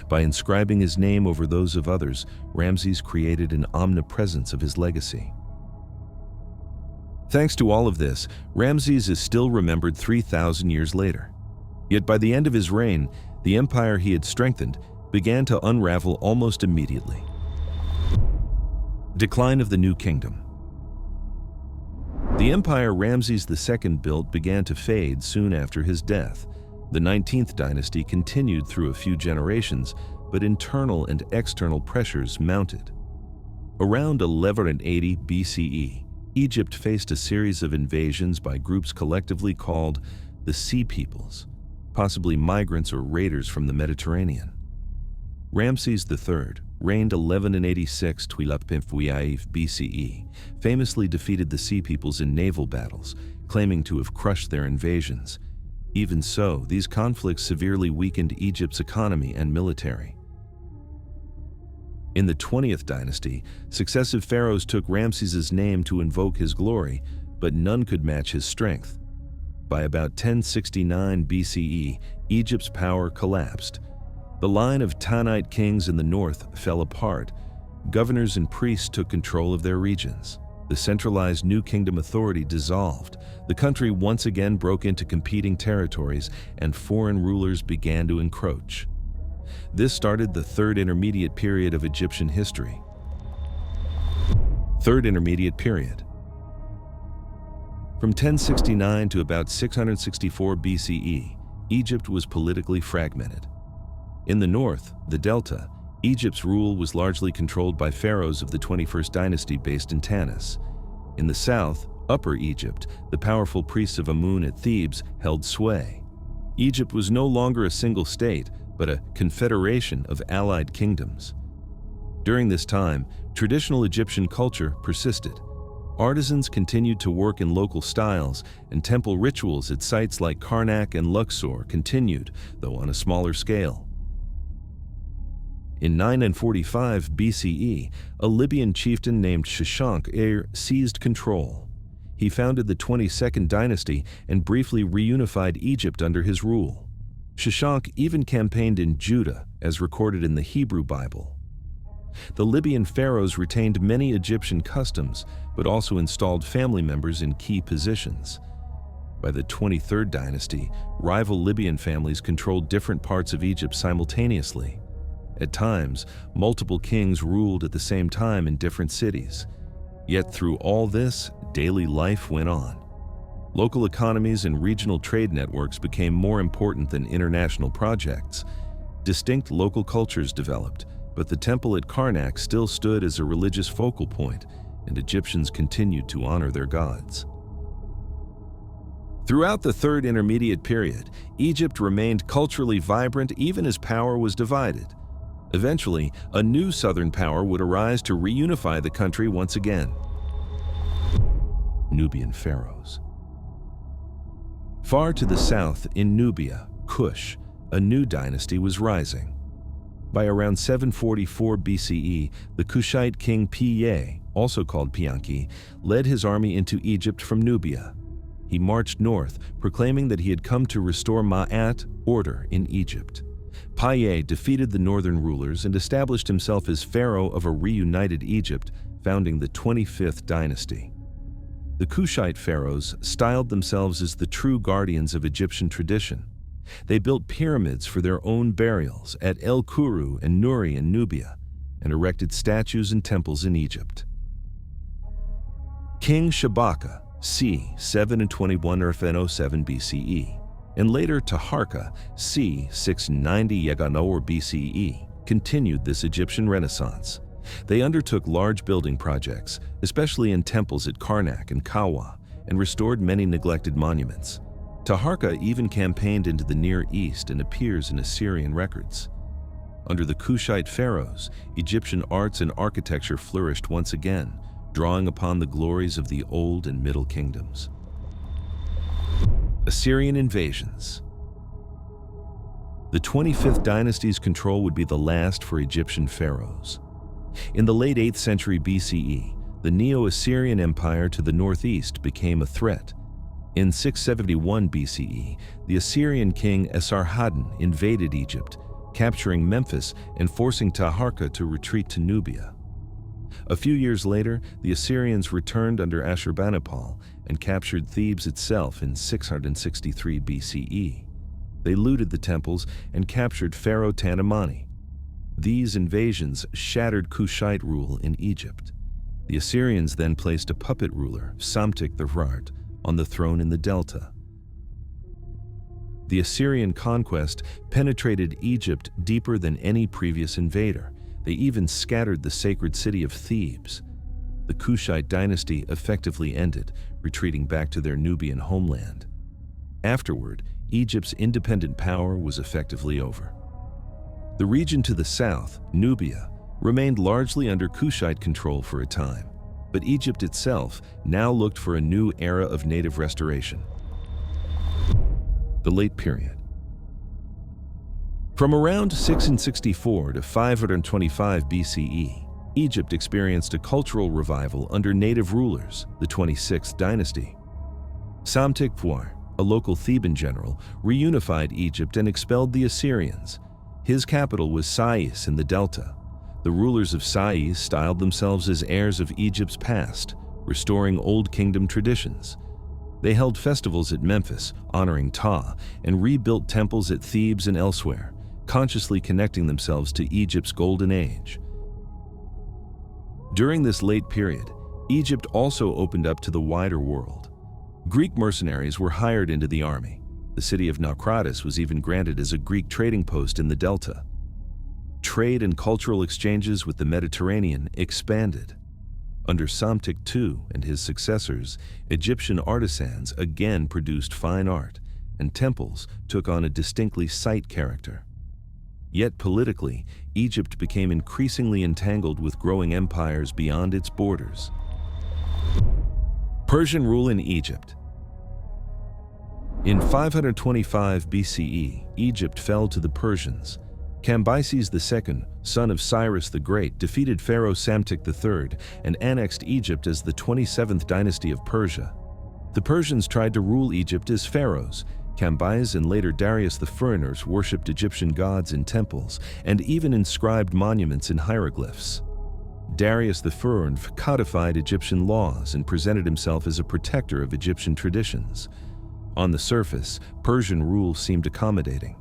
By inscribing his name over those of others, Ramses created an omnipresence of his legacy. Thanks to all of this, Ramses is still remembered 3,000 years later. Yet by the end of his reign, the empire he had strengthened began to unravel almost immediately. Decline of the New Kingdom. The empire Ramses II built began to fade soon after his death. The 19th dynasty continued through a few generations, but internal and external pressures mounted. Around 1180 BCE, Egypt faced a series of invasions by groups collectively called the Sea Peoples, possibly migrants or raiders from the Mediterranean. Ramses III reigned 1186 BCE, famously defeated the Sea Peoples in naval battles, claiming to have crushed their invasions. Even so, these conflicts severely weakened Egypt's economy and military. In the 20th dynasty, successive pharaohs took Ramses's name to invoke his glory, but none could match his strength. By about 1069 BCE, Egypt's power collapsed. The line of Tanite kings in the north fell apart. Governors and priests took control of their regions. The centralized New Kingdom authority dissolved. The country once again broke into competing territories, and foreign rulers began to encroach. This started the Third Intermediate Period of Egyptian history. Third Intermediate Period. From 1069 to about 664 BCE, Egypt was politically fragmented. In the north, the Delta, Egypt's rule was largely controlled by pharaohs of the 21st dynasty based in Tanis. In the south, Upper Egypt, the powerful priests of Amun at Thebes held sway. Egypt was no longer a single state, but a confederation of allied kingdoms. During this time, traditional Egyptian culture persisted. Artisans continued to work in local styles, and temple rituals at sites like Karnak and Luxor continued, though on a smaller scale. In 945 BCE, a Libyan chieftain named Shashank seized control. He founded the 22nd dynasty and briefly reunified Egypt under his rule. Shashank even campaigned in Judah, as recorded in the Hebrew Bible. The Libyan pharaohs retained many Egyptian customs, but also installed family members in key positions. By the 23rd dynasty, rival Libyan families controlled different parts of Egypt simultaneously. At times, multiple kings ruled at the same time in different cities. Yet through all this, daily life went on. Local economies and regional trade networks became more important than international projects. Distinct local cultures developed, but the temple at Karnak still stood as a religious focal point, and Egyptians continued to honor their gods. Throughout the Third Intermediate Period, Egypt remained culturally vibrant even as power was divided. Eventually, a new southern power would arise to reunify the country once again. Nubian pharaohs. Far to the south, in Nubia, Kush, a new dynasty was rising. By around 744 BCE, the Kushite king Piye, also called Pianki, led his army into Egypt from Nubia. He marched north, proclaiming that he had come to restore Ma'at, order, in Egypt. Piye defeated the northern rulers and established himself as pharaoh of a reunited Egypt, founding the 25th dynasty. The Kushite pharaohs styled themselves as the true guardians of Egyptian tradition. They built pyramids for their own burials at El Kuru and Nuri in Nubia, and erected statues and temples in Egypt. King Shabaka, c. 721 or 707 BCE, and later Taharka, c. 690 Yagano or BCE, continued this Egyptian renaissance. They undertook large building projects, especially in temples at Karnak and Kawa, and restored many neglected monuments. Taharka even campaigned into the Near East and appears in Assyrian records. Under the Kushite pharaohs, Egyptian arts and architecture flourished once again, drawing upon the glories of the Old and Middle Kingdoms. Assyrian Invasions. The 25th dynasty's control would be the last for Egyptian pharaohs. In the late 8th century BCE, the Neo-Assyrian Empire to the northeast became a threat. In 671 BCE, the Assyrian king Esarhaddon invaded Egypt, capturing Memphis and forcing Taharka to retreat to Nubia. A few years later, the Assyrians returned under Ashurbanipal and captured Thebes itself in 663 BCE. They looted the temples and captured Pharaoh Tanamani. These invasions shattered Kushite rule in Egypt. The Assyrians then placed a puppet ruler, Psamtik III, on the throne in the Delta. The Assyrian conquest penetrated Egypt deeper than any previous invader. They even scattered the sacred city of Thebes. The Kushite dynasty effectively ended, retreating back to their Nubian homeland. Afterward, Egypt's independent power was effectively over. The region to the south, Nubia, remained largely under Kushite control for a time, but Egypt itself now looked for a new era of native restoration. The Late Period. From around 664 to 525 BCE, Egypt experienced a cultural revival under native rulers, the 26th dynasty. Psamtik IV, a local Theban general, reunified Egypt and expelled the Assyrians. His capital was Sais in the Delta. The rulers of Sais styled themselves as heirs of Egypt's past, restoring Old Kingdom traditions. They held festivals at Memphis, honoring Ptah, and rebuilt temples at Thebes and elsewhere, consciously connecting themselves to Egypt's golden age. During this late period, Egypt also opened up to the wider world. Greek mercenaries were hired into the army. The city of Naucratis was even granted as a Greek trading post in the Delta. Trade and cultural exchanges with the Mediterranean expanded. Under Psamtik II and his successors, Egyptian artisans again produced fine art, and temples took on a distinctly site character. Yet politically, Egypt became increasingly entangled with growing empires beyond its borders. Persian rule in Egypt. In 525 BCE, Egypt fell to the Persians. Cambyses II, son of Cyrus the Great, defeated Pharaoh Psamtik III and annexed Egypt as the 27th dynasty of Persia. The Persians tried to rule Egypt as pharaohs. Cambyses and later Darius the Foreigners worshipped Egyptian gods in temples and even inscribed monuments in hieroglyphs. Darius the Foreigner codified Egyptian laws and presented himself as a protector of Egyptian traditions. On the surface, Persian rule seemed accommodating.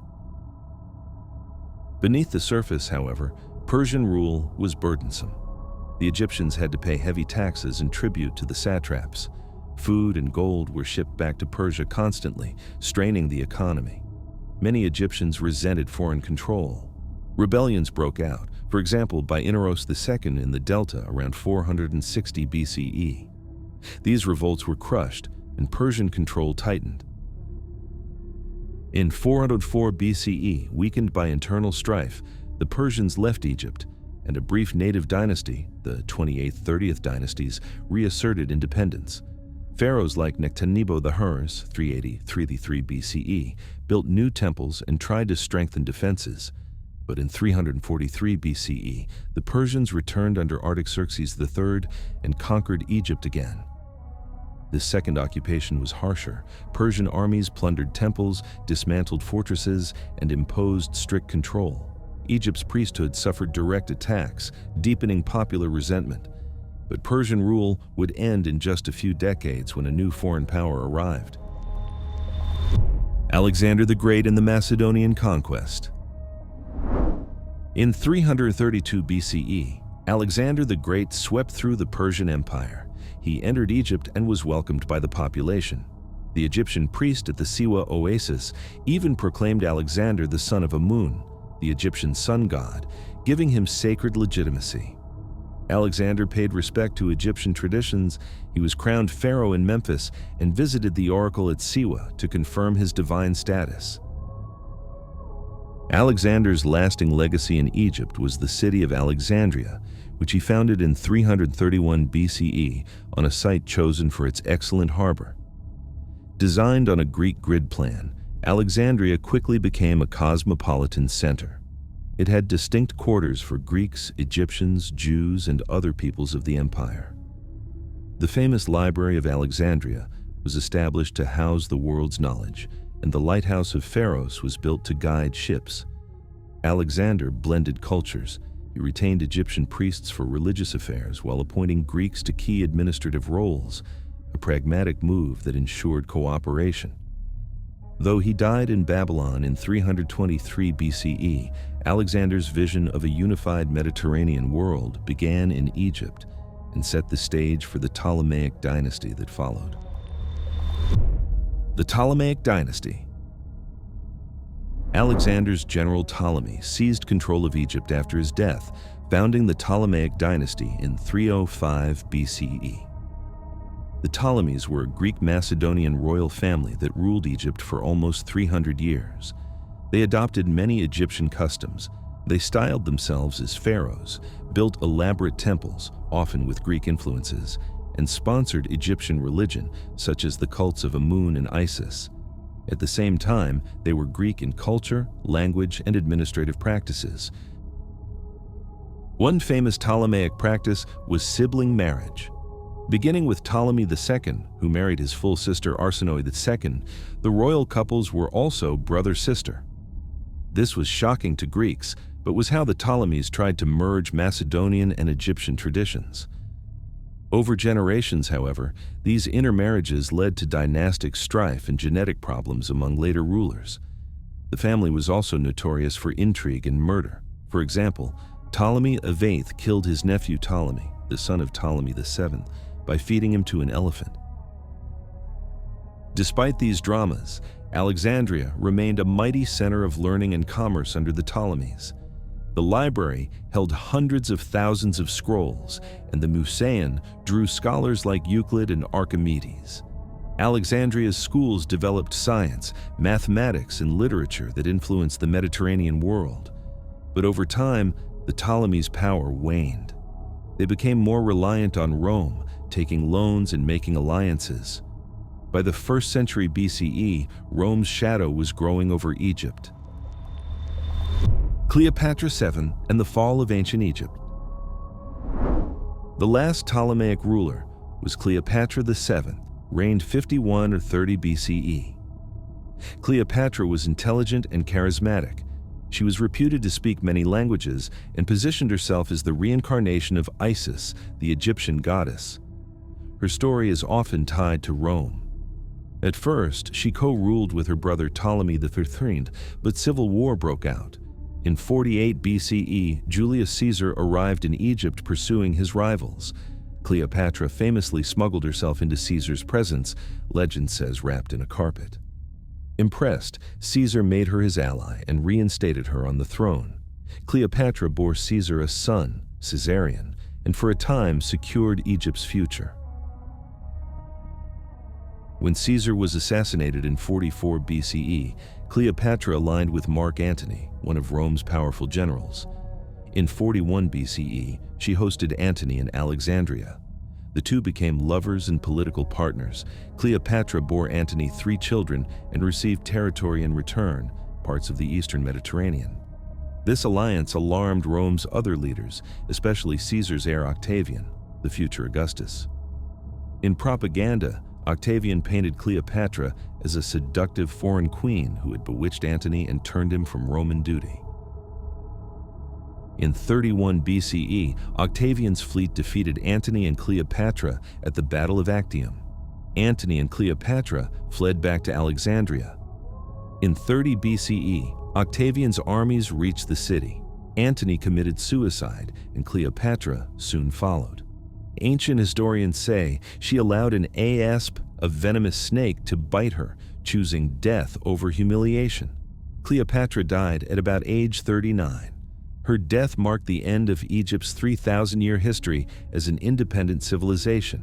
Beneath the surface, however, Persian rule was burdensome. The Egyptians had to pay heavy taxes and tribute to the satraps. Food and gold were shipped back to Persia constantly, straining the economy. Many Egyptians resented foreign control. Rebellions broke out, for example by Inaros II in the Delta around 460 BCE. These revolts were crushed, and Persian control tightened. In 404 BCE, weakened by internal strife, the Persians left Egypt, and a brief native dynasty, the 28th-30th dynasties, reasserted independence. Pharaohs like Nectanebo the Hurs, 380-333 BCE, built new temples and tried to strengthen defenses. But in 343 BCE, the Persians returned under Artaxerxes III and conquered Egypt again. This second occupation was harsher. Persian armies plundered temples, dismantled fortresses, and imposed strict control. Egypt's priesthood suffered direct attacks, deepening popular resentment. But Persian rule would end in just a few decades when a new foreign power arrived. Alexander the Great and the Macedonian Conquest. In 332 BCE, Alexander the Great swept through the Persian Empire. He entered Egypt and was welcomed by the population. The Egyptian priest at the Siwa oasis even proclaimed Alexander the son of Amun, the Egyptian sun god, giving him sacred legitimacy. Alexander paid respect to Egyptian traditions. He was crowned pharaoh in Memphis and visited the oracle at Siwa to confirm his divine status. Alexander's lasting legacy in Egypt was the city of Alexandria, which he founded in 331 BCE on a site chosen for its excellent harbor. Designed on a Greek grid plan, Alexandria quickly became a cosmopolitan center. It had distinct quarters for Greeks, Egyptians, Jews, and other peoples of the empire. The famous Library of Alexandria was established to house the world's knowledge, and the Lighthouse of Pharaohs was built to guide ships. Alexander blended cultures. He retained Egyptian priests for religious affairs while appointing Greeks to key administrative roles, a pragmatic move that ensured cooperation. Though he died in Babylon in 323 BCE, Alexander's vision of a unified Mediterranean world began in Egypt and set the stage for the Ptolemaic Dynasty that followed. The Ptolemaic Dynasty. Alexander's general Ptolemy seized control of Egypt after his death, founding the Ptolemaic Dynasty in 305 BCE. The Ptolemies were a Greek Macedonian royal family that ruled Egypt for almost 300 years. They adopted many Egyptian customs. They styled themselves as pharaohs, built elaborate temples, often with Greek influences, and sponsored Egyptian religion, such as the cults of Amun and Isis. At the same time, they were Greek in culture, language, and administrative practices. One famous Ptolemaic practice was sibling marriage. Beginning with Ptolemy II, who married his full sister Arsinoe II, the royal couples were also brother-sister. This was shocking to Greeks, but was how the Ptolemies tried to merge Macedonian and Egyptian traditions. Over generations, however, these intermarriages led to dynastic strife and genetic problems among later rulers. The family was also notorious for intrigue and murder. For example, Ptolemy of VIII killed his nephew Ptolemy, the son of Ptolemy VII, by feeding him to an elephant. Despite these dramas, Alexandria remained a mighty center of learning and commerce under the Ptolemies. The library held hundreds of thousands of scrolls, and the Museum drew scholars like Euclid and Archimedes. Alexandria's schools developed science, mathematics, and literature that influenced the Mediterranean world. But over time, the Ptolemies' power waned. They became more reliant on Rome, taking loans and making alliances. By the 1st century BCE, Rome's shadow was growing over Egypt. Cleopatra VII and the fall of ancient Egypt. The last Ptolemaic ruler was Cleopatra VII, reigned 51 or 30 BCE. Cleopatra was intelligent and charismatic. She was reputed to speak many languages and positioned herself as the reincarnation of Isis, the Egyptian goddess. Her story is often tied to Rome. At first, she co-ruled with her brother Ptolemy III, but civil war broke out. In 48 BCE, Julius Caesar arrived in Egypt pursuing his rivals. Cleopatra famously smuggled herself into Caesar's presence, legend says wrapped in a carpet. Impressed, Caesar made her his ally and reinstated her on the throne. Cleopatra bore Caesar a son, Caesarion, and for a time secured Egypt's future. When Caesar was assassinated in 44 BCE, Cleopatra aligned with Mark Antony, one of Rome's powerful generals. In 41 BCE, she hosted Antony in Alexandria. The two became lovers and political partners. Cleopatra bore Antony 3 children and received territory in return, parts of the eastern Mediterranean. This alliance alarmed Rome's other leaders, especially Caesar's heir Octavian, the future Augustus. In propaganda, Octavian painted Cleopatra as a seductive foreign queen who had bewitched Antony and turned him from Roman duty. In 31 BCE, Octavian's fleet defeated Antony and Cleopatra at the Battle of Actium. Antony and Cleopatra fled back to Alexandria. In 30 BCE, Octavian's armies reached the city. Antony committed suicide, and Cleopatra soon followed. Ancient historians say she allowed an asp, a venomous snake, to bite her, choosing death over humiliation. Cleopatra died at about age 39. Her death marked the end of Egypt's 3,000-year history as an independent civilization.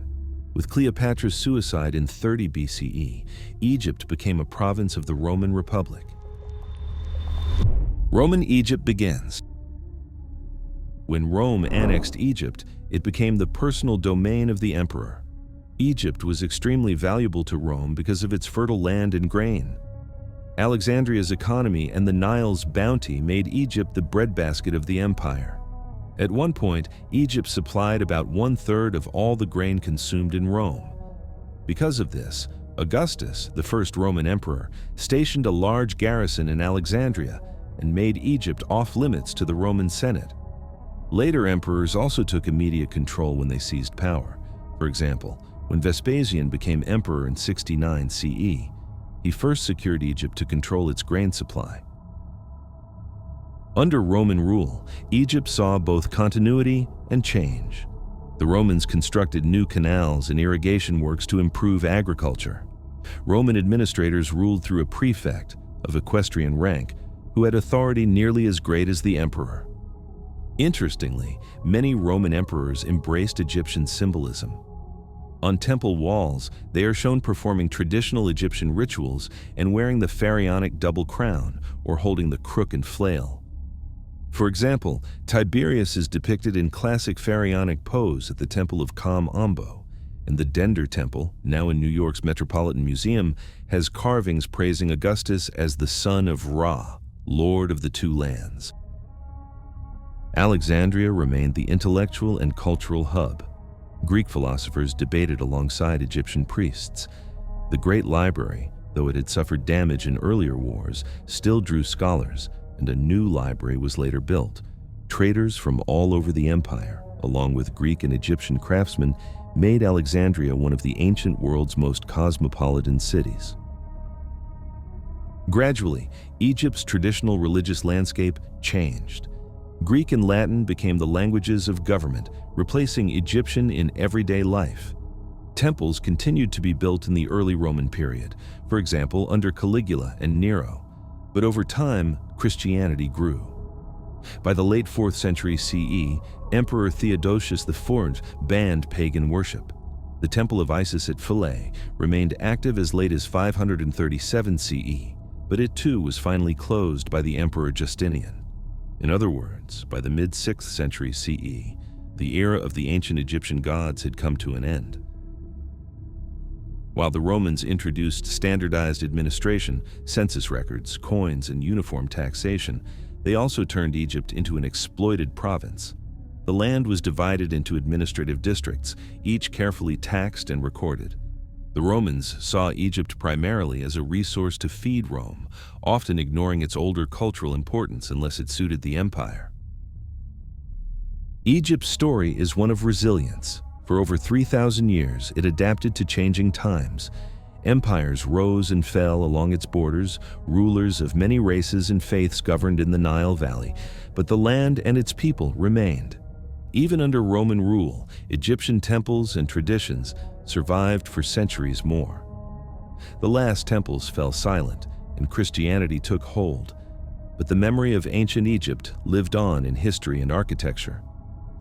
With Cleopatra's suicide in 30 BCE, Egypt became a province of the Roman Republic. Roman Egypt begins. When Rome annexed Egypt, it became the personal domain of the emperor. Egypt was extremely valuable to Rome because of its fertile land and grain. Alexandria's economy and the Nile's bounty made Egypt the breadbasket of the empire. At one point, Egypt supplied about 1/3 of all the grain consumed in Rome. Because of this, Augustus, the first Roman emperor, stationed a large garrison in Alexandria and made Egypt off-limits to the Roman Senate. Later emperors also took immediate control when they seized power. For example, when Vespasian became emperor in 69 CE, he first secured Egypt to control its grain supply. Under Roman rule, Egypt saw both continuity and change. The Romans constructed new canals and irrigation works to improve agriculture. Roman administrators ruled through a prefect of equestrian rank who had authority nearly as great as the emperor. Interestingly, many Roman emperors embraced Egyptian symbolism. On temple walls, they are shown performing traditional Egyptian rituals and wearing the pharaonic double crown or holding the crook and flail. For example, Tiberius is depicted in classic pharaonic pose at the Temple of Kam-Ombo, and the Dender Temple, now in New York's Metropolitan Museum, has carvings praising Augustus as the son of Ra, Lord of the Two Lands. Alexandria remained the intellectual and cultural hub. Greek philosophers debated alongside Egyptian priests. The Great Library, though it had suffered damage in earlier wars, still drew scholars, and a new library was later built. Traders from all over the empire, along with Greek and Egyptian craftsmen, made Alexandria one of the ancient world's most cosmopolitan cities. Gradually, Egypt's traditional religious landscape changed. Greek and Latin became the languages of government, replacing Egyptian in everyday life. Temples continued to be built in the early Roman period, for example, under Caligula and Nero. But over time, Christianity grew. By the late 4th century CE, Emperor Theodosius IV banned pagan worship. The Temple of Isis at Philae remained active as late as 537 CE, but it too was finally closed by the Emperor Justinian. In other words, by the mid-6th century CE, the era of the ancient Egyptian gods had come to an end. While the Romans introduced standardized administration, census records, coins, and uniform taxation, they also turned Egypt into an exploited province. The land was divided into administrative districts, each carefully taxed and recorded. The Romans saw Egypt primarily as a resource to feed Rome, often ignoring its older cultural importance unless it suited the empire. Egypt's story is one of resilience. For over 3,000 years, it adapted to changing times. Empires rose and fell along its borders, rulers of many races and faiths governed in the Nile Valley, but the land and its people remained. Even under Roman rule, Egyptian temples and traditions survived for centuries more. The last temples fell silent, and Christianity took hold, but the memory of ancient Egypt lived on in history and architecture.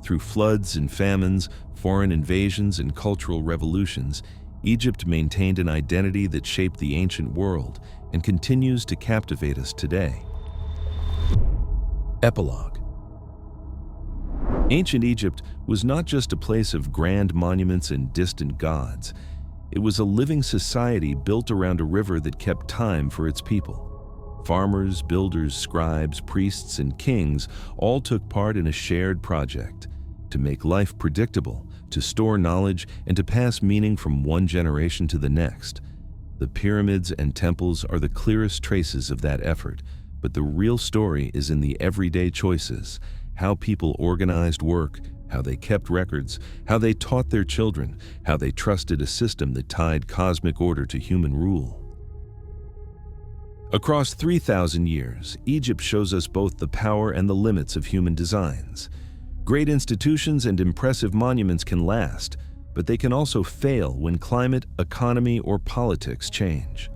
Through floods and famines, foreign invasions, and cultural revolutions, Egypt maintained an identity that shaped the ancient world and continues to captivate us today. Epilogue. Ancient Egypt was not just a place of grand monuments and distant gods. It was a living society built around a river that kept time for its people. Farmers, builders, scribes, priests, and kings all took part in a shared project to make life predictable, to store knowledge, and to pass meaning from one generation to the next. The pyramids and temples are the clearest traces of that effort, but the real story is in the everyday choices, how people organized work, how they kept records, how they taught their children, how they trusted a system that tied cosmic order to human rule. Across 3,000 years, Egypt shows us both the power and the limits of human designs. Great institutions and impressive monuments can last, but they can also fail when climate, economy, or politics change.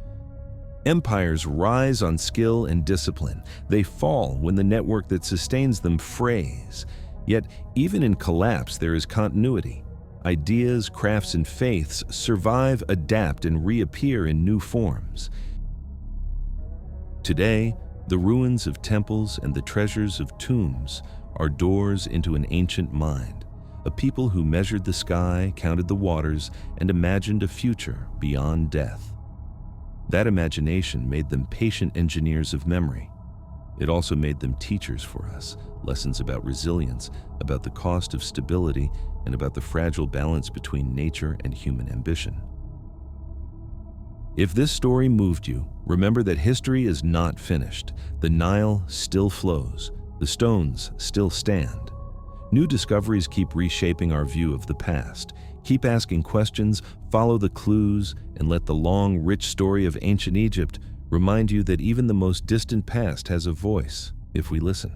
Empires rise on skill and discipline. They fall when the network that sustains them frays. Yet, even in collapse, there is continuity. Ideas, crafts, and faiths survive, adapt, and reappear in new forms. Today, the ruins of temples and the treasures of tombs are doors into an ancient mind, a people who measured the sky, counted the waters, and imagined a future beyond death. That imagination made them patient engineers of memory. It also made them teachers for us, lessons about resilience, about the cost of stability, and about the fragile balance between nature and human ambition. If this story moved you, remember that history is not finished. The Nile still flows. The stones still stand. New discoveries keep reshaping our view of the past. Keep asking questions, follow the clues, and let the long, rich story of ancient Egypt remind you that even the most distant past has a voice if we listen.